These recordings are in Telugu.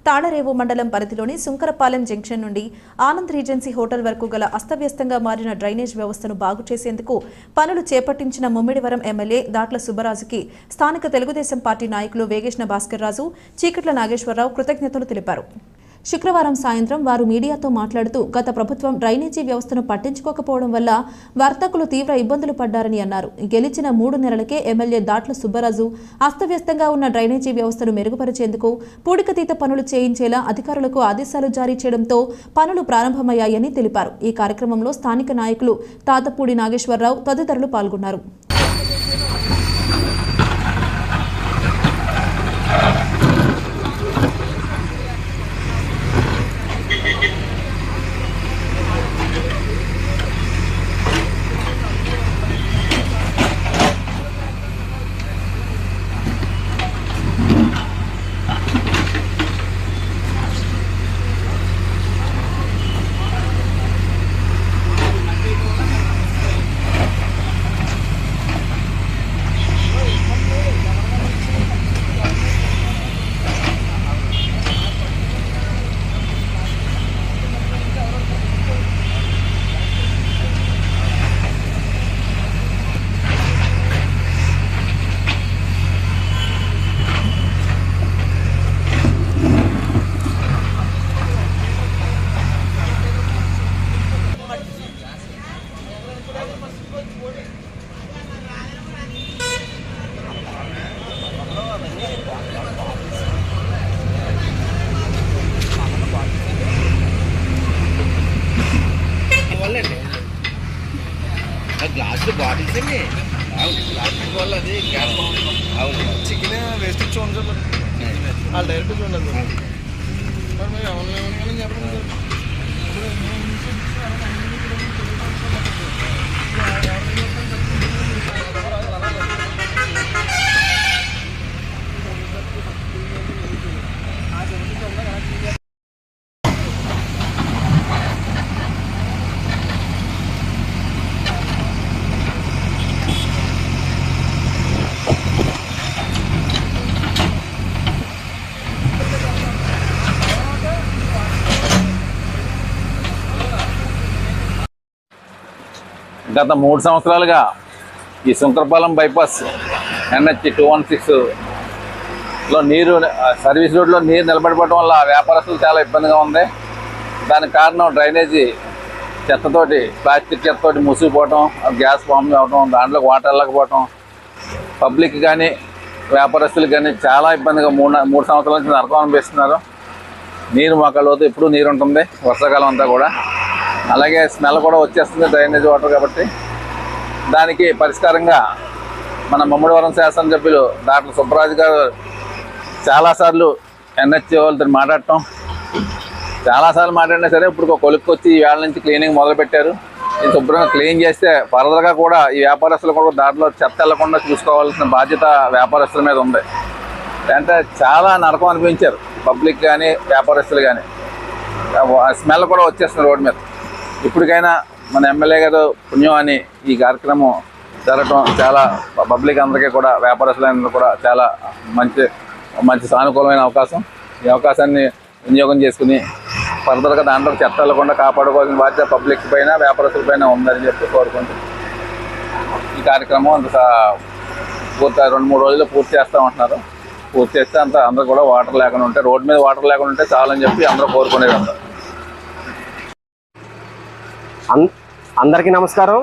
తాళరేవు మండలం పరిధిలోని సుంకరపాలెం జంక్షన్ నుండి ఆనంద్ రీజెన్సీ హోటల్ వరకు గల అస్తవ్యస్తంగా మారిన డ్రైనేజ్ వ్యవస్థను బాగు చేసేందుకు పనులు చేపట్టించిన ముమ్మిడివరం ఎమ్మెల్యే దాట్ల సుబ్బరాజుకి స్థానిక తెలుగుదేశం పార్టీ నాయకులు వేగేశ్న భాస్కర్ రాజు, చీకట్ల నాగేశ్వరరావు కృతజ్ఞతలు తెలిపారు. శుక్రవారం సాయంత్రం వారు మీడియాతో మాట్లాడుతూ గత ప్రభుత్వం డ్రైనేజీ వ్యవస్థను పట్టించుకోకపోవడం వల్ల వర్తకులు తీవ్ర ఇబ్బందులు పడ్డారని అన్నారు. గెలిచిన 3 నెలలకే ఎమ్మెల్యే దాట్ల సుబ్బరాజు అస్తవ్యస్తంగా ఉన్న డ్రైనేజీ వ్యవస్థను మెరుగుపరిచేందుకు పూడికతీత పనులు చేయించేలా అధికారులకు ఆదేశాలు జారీ చేయడంతో పనులు ప్రారంభమయ్యాయని తెలిపారు. ఈ కార్యక్రమంలో స్థానిక నాయకులు తాతపూడి నాగేశ్వరరావు తదితరులు పాల్గొన్నారు. గ్లాస్ బాటిల్స్ అండి ప్లాస్టిక్ వల్ల అది గ్యాస్ అవును చికెన్ వేస్ట్ చూడండి వాళ్ళు డైరెక్ట్ చూడండి మరి మీరు ఎవరిని చెప్పండి. గత 3 సంవత్సరాలుగా ఈ సుంకరపాలెం బైపాస్ NH 216లో నీరు సర్వీస్ రోడ్లో నీరు నిలబడిపోవడం వల్ల వ్యాపారస్తులు చాలా ఇబ్బందిగా ఉంది. దానికి కారణం డ్రైనేజీ చెత్తతోటి, ప్లాస్టిక్ చెత్తతోటి మూసిపోవటం, గ్యాస్ ఫామ్ అవ్వటం, దాంట్లోకి వాటర్ వెళ్ళకపోవటం, పబ్లిక్ కానీ వ్యాపారస్తులకు కానీ చాలా ఇబ్బందిగా 3 సంవత్సరాల నుంచి నరకం అనిపిస్తున్నారు. నీరు మొక్కలతో ఎప్పుడూ నీరు ఉంటుంది వర్షాకాలం అంతా కూడా. అలాగే స్మెల్ కూడా వచ్చేస్తుంది డ్రైనేజ్ వాటర్ కాబట్టి. దానికి పరిష్కారంగా మన ముమ్మిడివరం శాసనసభ్యులు డాక్టర్ సుబ్బరాజు గారు చాలాసార్లు NH వాళ్ళతో మాట్లాడటం, చాలాసార్లు మాట్లాడినా సరే ఇప్పుడు ఒక కొలుక్కి వచ్చి ఈ వేళ నుంచి క్లీనింగ్ మొదలుపెట్టారు. ఇది శుభ్రంగా క్లీన్ చేస్తే ఫర్దర్గా కూడా ఈ వ్యాపారస్తులు కూడా దాంట్లో చెత్త వెళ్లకుండా చూసుకోవాల్సిన బాధ్యత వ్యాపారస్తుల మీద ఉంది. అంటే చాలా నరకం అనిపించారు పబ్లిక్ కానీ వ్యాపారస్తులు కానీ. స్మెల్ కూడా వచ్చేస్తుంది రోడ్డు మీద. ఇప్పటికైనా మన ఎమ్మెల్యే గారు పుణ్యం అని ఈ కార్యక్రమం జరగటం చాలా పబ్లిక్ అందరికీ కూడా, వ్యాపారస్తులందరూ కూడా చాలా మంచి సానుకూలమైన అవకాశం. ఈ అవకాశాన్ని వినియోగం చేసుకుని ఫర్దర్గా దాంట్లో చెత్త వెళ్లకుండా కాపాడుకోవాల్సిన బాధ్యత పబ్లిక్ పైన, వ్యాపారస్తుల పైన ఉందని చెప్పి కోరుకుంటూ ఈ కార్యక్రమం అంత పూర్తి 2-3 రోజుల్లో పూర్తి చేస్తూ ఉంటున్నారు. పూర్తి చేస్తే అందరూ కూడా వాటర్ లేకుండా ఉంటే, రోడ్డు మీద వాటర్ లేకుండా ఉంటే చాలని చెప్పి అందరూ కోరుకునేది ఉంటారు. అందరికీ నమస్కారం.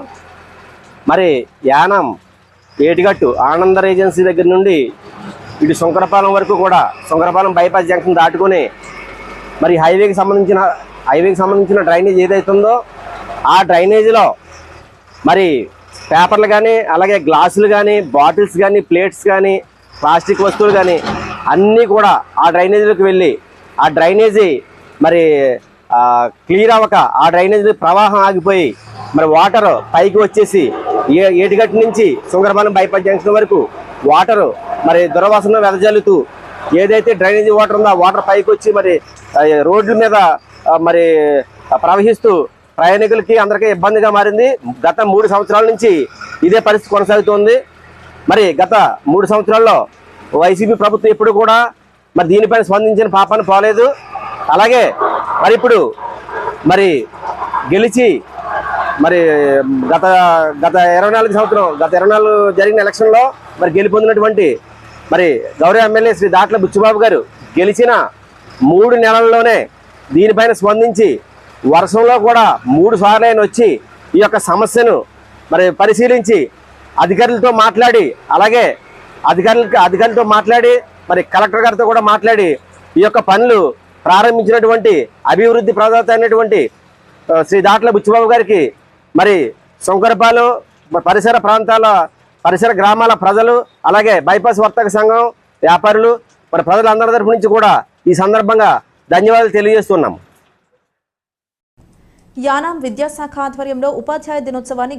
మరి యానం ఏటిగట్టు ఆనంద రీజెన్సీ దగ్గర నుండి ఇటు సుంకరపాలెం వరకు కూడా, సుంకరపాలెం బైపాస్ జంక్షన్ దాటుకొని మరి హైవేకి సంబంధించిన డ్రైనేజ్ ఏదైతుందో ఆ డ్రైనేజీలో మరి పేపర్లు కానీ, అలాగే గ్లాసులు కానీ, బాటిల్స్ కానీ, ప్లేట్స్ కానీ, ప్లాస్టిక్ వస్తువులు కానీ అన్నీ కూడా ఆ డ్రైనేజీలోకి వెళ్ళి ఆ డ్రైనేజీ మరి క్లియర్ అవ్వక ఆ డ్రైనేజ్ ప్రవాహం ఆగిపోయి మరి వాటర్ పైకి వచ్చేసి ఏటిగట్టు నుంచి సుంకరపాలెం బైపాస్ జంక్షన్ వరకు వాటర్ మరి దుర్వాసన వెదజల్లుతూ ఏదైతే డ్రైనేజీ వాటర్ ఉందో ఆ వాటర్ పైకి వచ్చి మరి రోడ్ల మీద మరి ప్రవహిస్తూ ప్రయాణికులకి అందరికీ ఇబ్బందిగా మారింది. గత 3 సంవత్సరాల నుంచి ఇదే పరిస్థితి కొనసాగుతోంది. మరి గత 3 సంవత్సరాల్లో వైసీపీ ప్రభుత్వం ఎప్పుడు కూడా మరి దీనిపైన స్పందించిన పాపాన్ని పోలేదు. అలాగే మరి ఇప్పుడు మరి గెలిచి మరి గత 24 సంవత్సరం గత 24 జరిగిన ఎలక్షన్లో మరి గెలుపొందినటువంటి మరి గౌరవ ఎమ్మెల్యే శ్రీ దాట్ల బుచ్చిబాబు గారు గెలిచిన 3 నెలల్లోనే దీనిపైన స్పందించి వర్షంలో కూడా 3 సార్లు ఆయన వచ్చి ఈ యొక్క సమస్యను మరి పరిశీలించి అధికారులతో మాట్లాడి, అలాగే అధికారులతో మాట్లాడి మరి కలెక్టర్ గారితో కూడా మాట్లాడి ఈ యొక్క పనులు ప్రారంభించినటువంటి అభివృద్ధి ప్రదాత అయినటువంటి శ్రీ దాట్ల బుచ్చిబాబు గారికి మరి శంకరపాలెం పరిసర గ్రామాల ప్రజలు, అలాగే బైపాస్ వర్తక సంఘం వ్యాపారులు మరి ప్రజలందరి తరపు నుంచి కూడా ఈ సందర్భంగా ధన్యవాదాలు తెలియజేస్తున్నాం. యానాం విద్యాశాఖ ఆధ్వర్యంలో ఉపాధ్యాయ దినోత్సవాన్ని